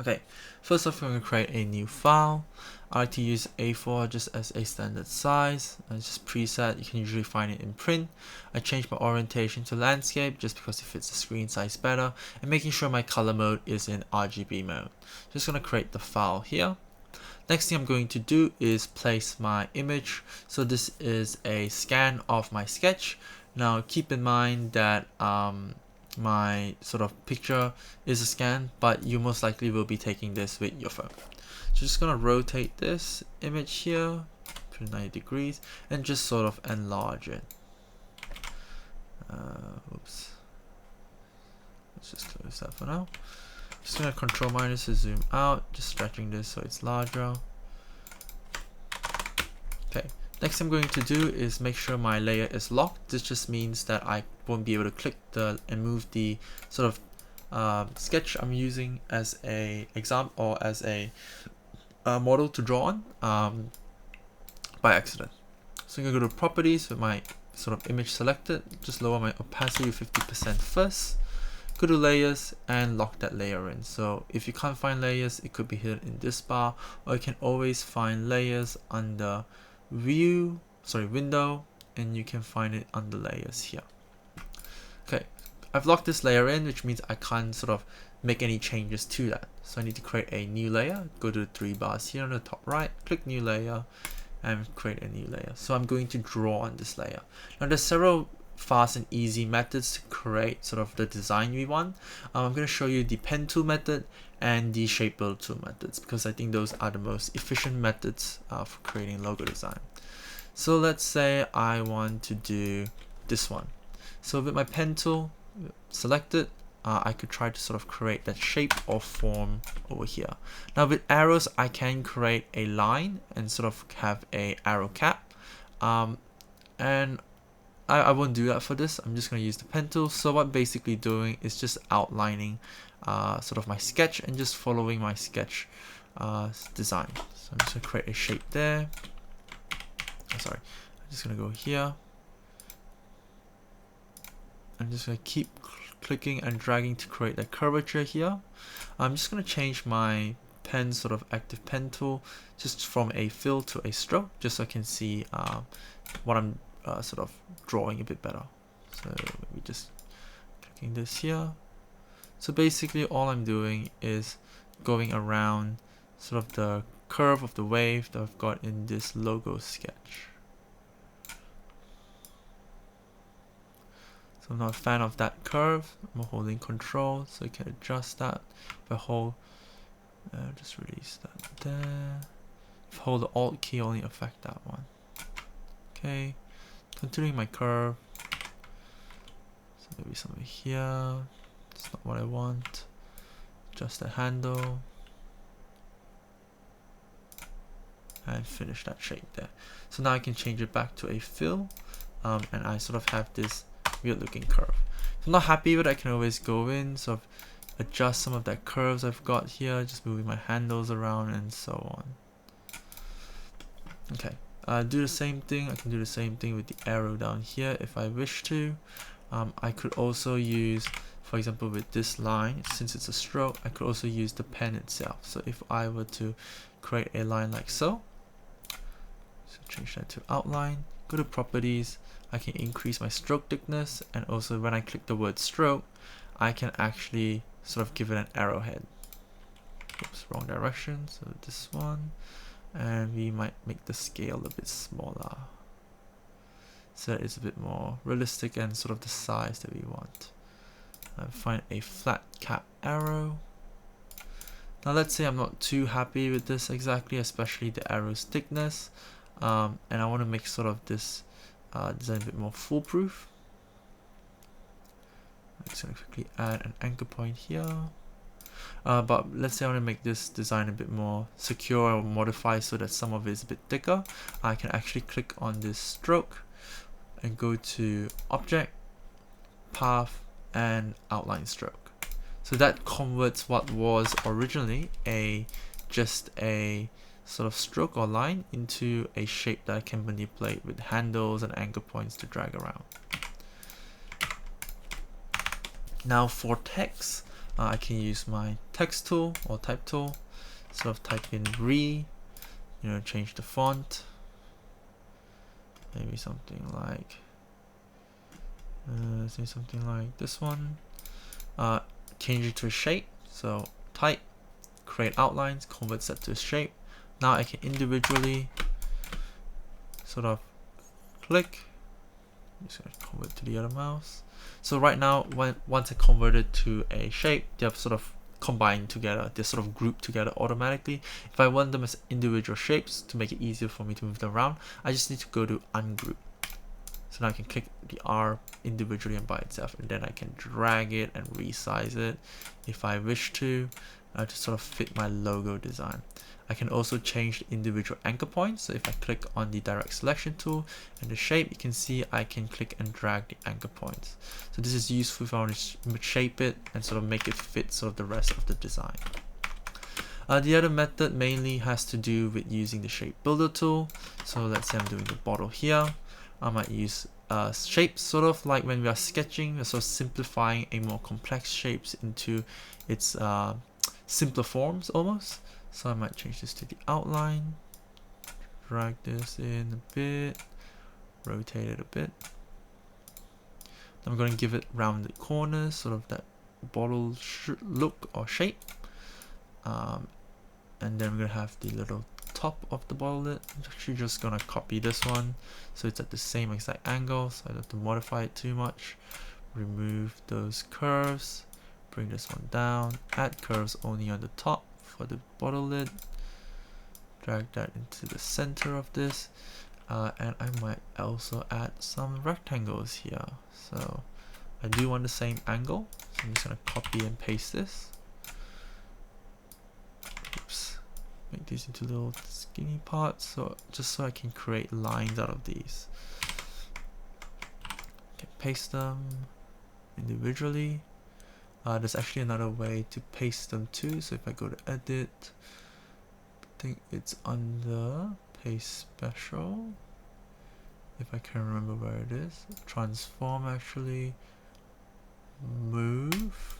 Okay, first off, I'm going to create a new file. I like to use A4 just as a standard size. It's just preset. You can usually find it in print. I changed my orientation to landscape just because it fits the screen size better, and making sure my color mode is in RGB mode. Just going to create the file here. Next thing I'm going to do is place my image. So this is a scan of my sketch. Now keep in mind that my sort of picture is a scan, but you most likely will be taking this with your phone. So just gonna rotate this image here to 90 degrees and just sort of enlarge it. Oops. Let's just close that for now. Just gonna control minus to zoom out, just stretching this so it's larger. Okay. Next I'm going to do is make sure my layer is locked. This just means that I won't be able to click and move the sort of sketch I'm using as a example or as a model to draw on by accident. So I'm going to go to properties with my sort of image selected, just lower my opacity to 50% first, go to layers and lock that layer in. So if you can't find layers, it could be hidden in this bar, or you can always find layers under window, and you can find it under layers here. Okay, I've locked this layer in, which means I can't sort of make any changes to that. So I need to create a new layer. Go to the three bars here on the top right, click new layer and create a new layer. So I'm going to draw on this layer. Now there's several fast and easy methods to create sort of the design we want. I'm going to show you the pen tool method and the shape build tool methods, because I think those are the most efficient methods for creating logo design. So let's say I want to do this one. So with my pen tool selected, I could try to sort of create that shape or form over here. Now with arrows, I can create a line and sort of have a arrow cap. And I won't do that for this. I'm just going to use the pen tool. So what I'm basically doing is just outlining sort of my sketch and just following my sketch design. So I'm just going to create a shape there. I'm just going to go here. I'm just going to keep clicking and dragging to create that curvature here. I'm just going to change my pen sort of active pen tool just from a fill to a stroke, just so I can see what I'm sort of drawing a bit better. So maybe just clicking this here. So basically all I'm doing is going around sort of the curve of the wave that I've got in this logo sketch. So I'm not a fan of that curve. I'm holding control so you can adjust that. If I hold, just release that there. If I hold the Alt key, only affect that one. Okay, continuing my curve. So maybe somewhere here. It's not what I want. Adjust the handle. And finish that shape there. So now I can change it back to a fill. And I sort of have this weird looking curve. If I'm not happy with it, I can always go in, sort of adjust some of that curves I've got here, just moving my handles around and so on. Okay, do the same thing. I can do the same thing with the arrow down here if I wish to. I could also use, for example, with this line, since it's a stroke, I could also use the pen itself. So if I were to create a line like so change that to outline, go to properties, I can increase my stroke thickness, and also when I click the word stroke, I can actually sort of give it an arrowhead. Oops, wrong direction, so this one, and we might make the scale a bit smaller, so that it's a bit more realistic and sort of the size that we want. Find a flat cap arrow. Now let's say I'm not too happy with this exactly, especially the arrow's thickness, and I want to make sort of this design a bit more foolproof. I'm just going to quickly add an anchor point here. But let's say I want to make this design a bit more secure or modify so that some of it is a bit thicker. I can actually click on this stroke and go to Object, Path, and Outline Stroke. So that converts what was originally just a sort of stroke or line into a shape that I can manipulate with handles and anchor points to drag around. Now for text, I can use my text tool or type tool, sort of type in change the font, maybe something like say something like this one. Change it to a shape, so type, create outlines, convert set to a shape. Now I can individually sort of click, just gonna convert to the other mouse. So right now, once I convert it to a shape, they have sort of combined together, they're sort of grouped together automatically. If I want them as individual shapes to make it easier for me to move them around, I just need to go to ungroup. So now I can click the R individually and by itself, and then I can drag it and resize it if I wish to sort of fit my logo design. I can also change the individual anchor points. So if I click on the direct selection tool and the shape, you can see I can click and drag the anchor points. So this is useful if I want to shape it and sort of make it fit sort of the rest of the design. The other method mainly has to do with using the shape builder tool. So let's say I'm doing the bottle here. I might use shapes, sort of like when we are sketching, we're sort of simplifying a more complex shapes into its simpler forms almost. So I might change this to the outline, drag this in a bit, rotate it a bit. I'm going to give it rounded corners, sort of that bottle look or shape. And then we're going to have the little top of the bottle lid. I'm actually just going to copy this one so it's at the same exact angle, so I don't have to modify it too much. Remove those curves, bring this one down, add curves only on the top for the bottle lid, drag that into the center of this, and I might also add some rectangles here. So I do want the same angle, so I'm just going to copy and paste this. Oops. Make these into little skinny parts, so just so I can create lines out of these. Okay, paste them individually. There's actually another way to paste them too. So if I go to edit, I think it's under paste special. If I can remember where it is, transform actually, move.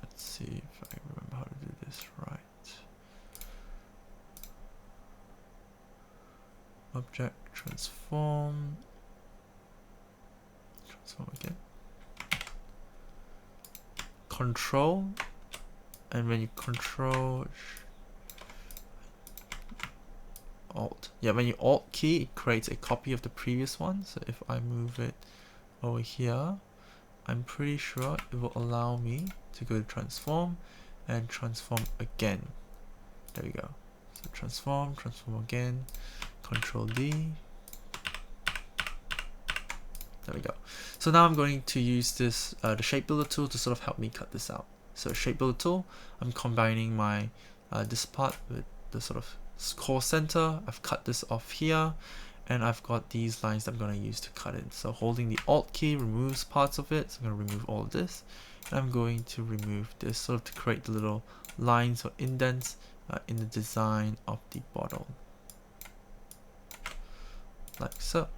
Let's see if I remember how to do this right. Object, transform again. Control, and when you control Alt, when you Alt key, it creates a copy of the previous one. So if I move it over here, I'm pretty sure it will allow me to go to transform and transform again. There we go. So transform again, Control D. There we go. So now I'm going to use this the shape builder tool to sort of help me cut this out. So shape builder tool, I'm combining my this part with the sort of core center. I've cut this off here, and I've got these lines that I'm going to use to cut it. So holding the Alt key removes parts of it. So I'm going to remove all of this, and I'm going to remove this sort of to create the little lines or indents in the design of the bottle, like so.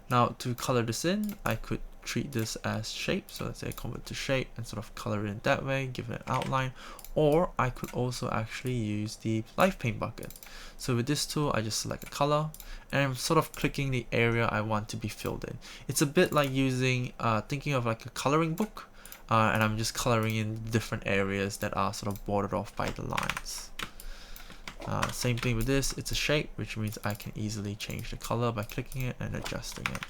Now to color this in, I could treat this as shape. So let's say I convert to shape and sort of color it in that way, give it an outline. Or I could also actually use the live paint bucket. So with this tool, I just select a color and I'm sort of clicking the area I want to be filled in. It's a bit like using, thinking of like a coloring book, and I'm just coloring in different areas that are sort of bordered off by the lines. Same thing with this, it's a shape, which means I can easily change the color by clicking it and adjusting it.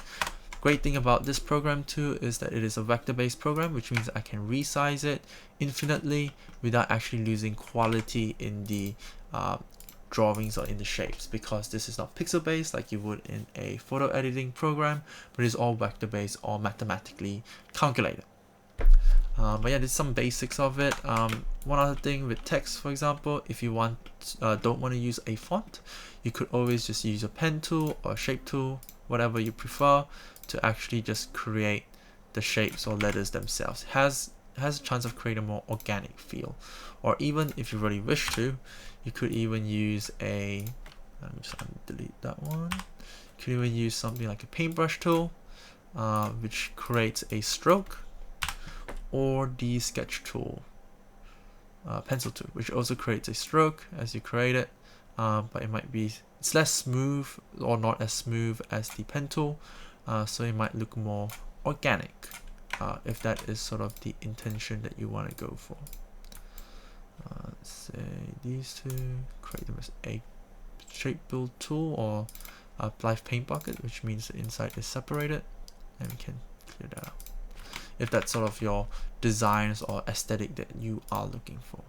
Great thing about this program too is that it is a vector-based program, which means I can resize it infinitely without actually losing quality in the drawings or in the shapes, because this is not pixel-based like you would in a photo editing program, but it's all vector-based or mathematically calculated. But yeah, there's some basics of it. One other thing with text, for example, if you don't want to use a font, you could always just use a pen tool or shape tool, whatever you prefer, to actually just create the shapes or letters themselves. It has a chance of creating a more organic feel. Or even if you really wish to, you could even use a, let me just delete that one. You could even use something like a paintbrush tool, which creates a stroke, or the sketch tool, pencil tool, which also creates a stroke as you create it, but it's less smooth or not as smooth as the pen tool, so it might look more organic, if that is sort of the intention that you want to go for. Let's say these two, create them as a shape build tool, or live paint bucket, which means the inside is separated, and we can clear that out if that's sort of your designs or aesthetic that you are looking for.